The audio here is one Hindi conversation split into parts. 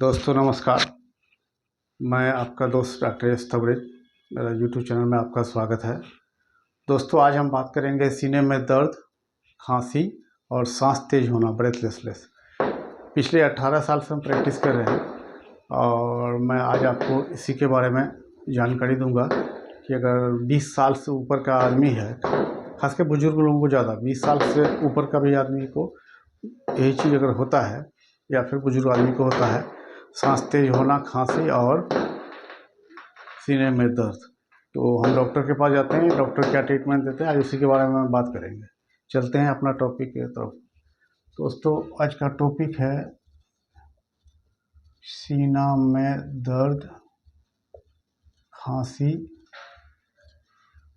दोस्तों नमस्कार। मैं आपका दोस्त डॉक्टर एस तबरेज। मेरा यूट्यूब चैनल में आपका स्वागत है। दोस्तों आज हम बात करेंगे सीने में दर्द, खांसी और सांस तेज होना, ब्रेथलेसनेस। पिछले 18 साल से हम प्रैक्टिस कर रहे हैं और मैं आज आपको इसी के बारे में जानकारी दूंगा कि अगर 20 साल से ऊपर का आदमी है, खासकर बुजुर्ग लोगों को ज़्यादा, 20 साल से ऊपर का भी आदमी को यही चीज़ अगर होता है या फिर बुजुर्ग आदमी को होता है, सांस तेज होना, खांसी और सीने में दर्द, तो हम डॉक्टर के पास जाते हैं। डॉक्टर क्या ट्रीटमेंट देते हैं आज उसी के बारे में बात करेंगे। चलते हैं अपना टॉपिक की तरफ। दोस्तों आज का टॉपिक है सीना में दर्द, खांसी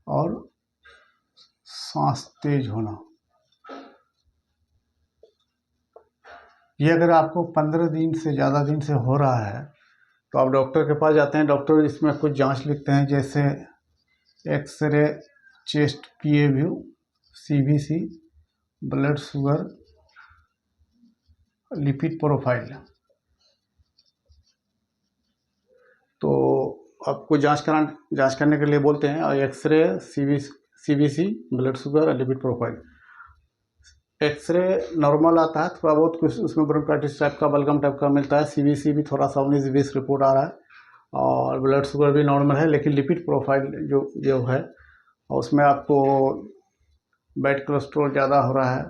और सांस तेज होना। ये अगर आपको 15 दिन से ज़्यादा दिन से हो रहा है तो आप डॉक्टर के पास जाते हैं। डॉक्टर इसमें कुछ जांच लिखते हैं, जैसे X-ray, chest PA view, CBC, blood sugar, lipid profile. तो आपको जांच करने के लिए बोलते हैं, और एक्सरे, सीबीसी, ब्लड शुगर और लिपिड प्रोफाइल। एक्सरे नॉर्मल आता है, थोड़ा बहुत कुछ उसमें ब्रोंकाइटिस टाइप का, बलगम टाइप का मिलता है। सीबीसी भी थोड़ा सा 19-20 रिपोर्ट आ रहा है, और ब्लड शुगर भी नॉर्मल है। लेकिन लिपिड प्रोफाइल जो है उसमें आपको बैड कोलेस्ट्रॉल ज़्यादा हो रहा है,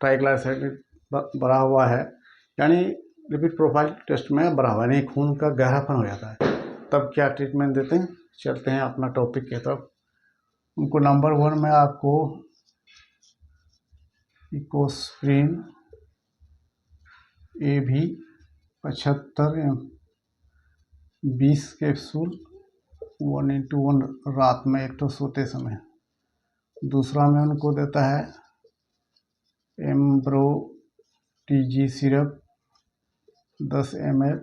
ट्राइग्लिसराइड बढ़ा हुआ है, यानी लिपिड प्रोफाइल टेस्ट में बढ़ा हुआ है, यानी खून का गहरापन हो जाता है। तब क्या ट्रीटमेंट देते हैं, चलते हैं अपना टॉपिक की तरफ। उनको नंबर 1 में आपको इकोस्प्रिन AB 75 20 कैप्सूल 1:1 रात में एक तो सोते समय। दूसरा में उनको देता है एम्ब्रोटीजी सिरप 10 ml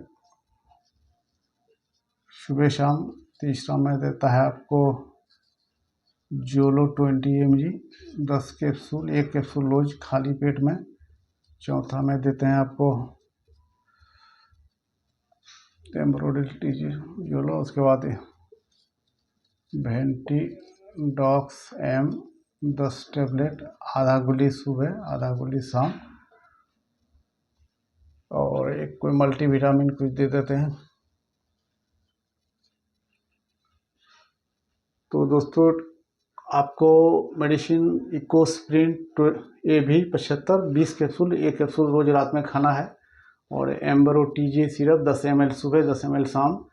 सुबह शाम। तीसरा में देता है आपको जोलो 20 mg 10 कैप्सूल, 1 कैप्सूल रोज खाली पेट में। चौथा में देते हैं आपको एम्ब्रोटीजी जोलो। उसके बाद वेंटिडॉक्स M 10 टेबलेट, आधा गोली सुबह, आधा गोली शाम, और एक कोई मल्टीविटामिन कुछ दे देते हैं। तो दोस्तों आपको medicine Ecosprin AB 75 20 capsule, 1 capsule रोज रात में खाना है, और एम्ब्रोटीजी सिरप 10 ml सुबह, 10 ml शाम,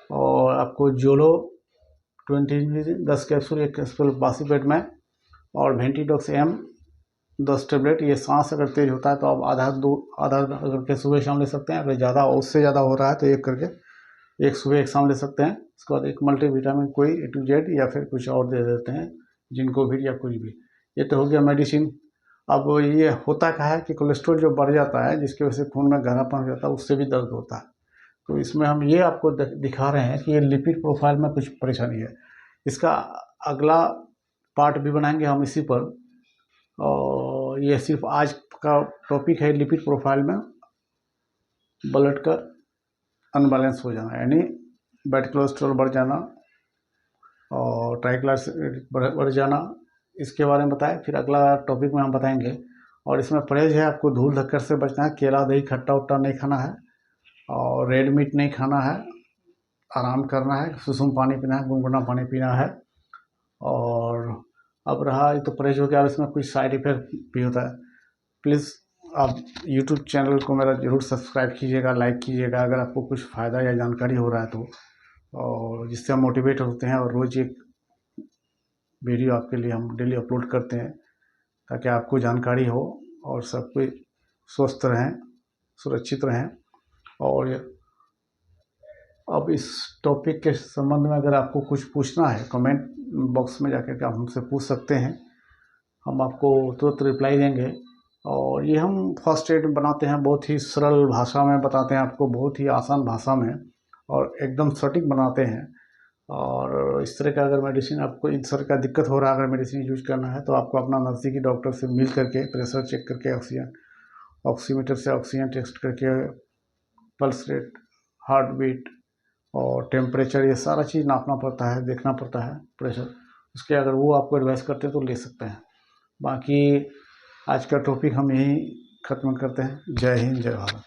और आपको जोलो 20 10 कैप्सूल, 1 कैप्सूल बासी पेट में, और वेंटिडॉक्स M 10 टेबलेट। ये सांस अगर तेज होता है तो आप आधा करके सुबह शाम ले सकते हैं। अगर ज़्यादा उससे ज़्यादा हो रहा है तो एक करके, एक सुबह एक शाम ले सकते हैं। उसके बाद एक मल्टीविटामिन कोई A to Z या फिर कुछ और दे देते हैं, जिनको भी, या कुछ भी। ये तो हो गया मेडिसिन। अब ये होता क्या है कि कोलेस्ट्रॉल जो बढ़ जाता है, जिसकी वजह से खून में गहरापन हो जाता है, उससे भी दर्द होता है। तो इसमें हम ये आपको दिखा रहे हैं कि ये लिपिड प्रोफाइल में कुछ परेशानी है। इसका अगला पार्ट भी बनाएंगे हम इसी पर, और ये सिर्फ आज का टॉपिक है लिपिड प्रोफाइल में ब्लड का अनबैलेंस हो जाना, यानी बैड कोलेस्ट्रॉल बढ़ जाना और ट्राइग्लिसराइड बढ़ जाना। इसके बारे में बताएं, फिर अगला टॉपिक में हम बताएंगे। और इसमें परहेज है, आपको धूल धक्कर से बचना है, केला दही खट्टा उट्टा नहीं खाना है, और रेड मीट नहीं खाना है, आराम करना है, सुसुम पानी पीना है, गुनगुना पानी पीना है। और अब रहा, ये तो परहेज हो गया, अब इसमें कुछ साइड इफेक्ट भी होता है। प्लीज़ आप यूट्यूब चैनल को मेरा ज़रूर सब्सक्राइब कीजिएगा, लाइक कीजिएगा अगर आपको कुछ फ़ायदा या जानकारी हो रहा है तो, और जिससे हम मोटिवेट होते हैं। और रोज़ एक वीडियो आपके लिए हम डेली अपलोड करते हैं, ताकि आपको जानकारी हो और सब कोई स्वस्थ रहें, सुरक्षित रहें। और अब इस टॉपिक के संबंध में अगर आपको कुछ पूछना है, कमेंट बॉक्स में जाकर के आप हमसे पूछ सकते हैं, हम आपको तुरंत रिप्लाई देंगे। और ये हम फर्स्ट एड बनाते हैं, बहुत ही सरल भाषा में बताते हैं आपको, बहुत ही आसान भाषा में, और एकदम सटीक बनाते हैं। और इस तरह का अगर मेडिसिन आपको, इस तरह का दिक्कत हो रहा है, अगर मेडिसिन यूज करना है, तो आपको अपना नज़दीकी डॉक्टर से मिल करके प्रेशर चेक करके, ऑक्सीमीटर से ऑक्सीजन टेस्ट करके, पल्स रेट हार्ट बीट और टेम्परेचर, ये सारा चीज़ नापना पड़ता है, देखना पड़ता है प्रेशर। उसके अगर वो आपको एडवाइस करते हैं तो ले सकते हैं। बाकी आज का टॉपिक हम यहीं ख़त्म करते हैं। जय हिंद, जय भारत।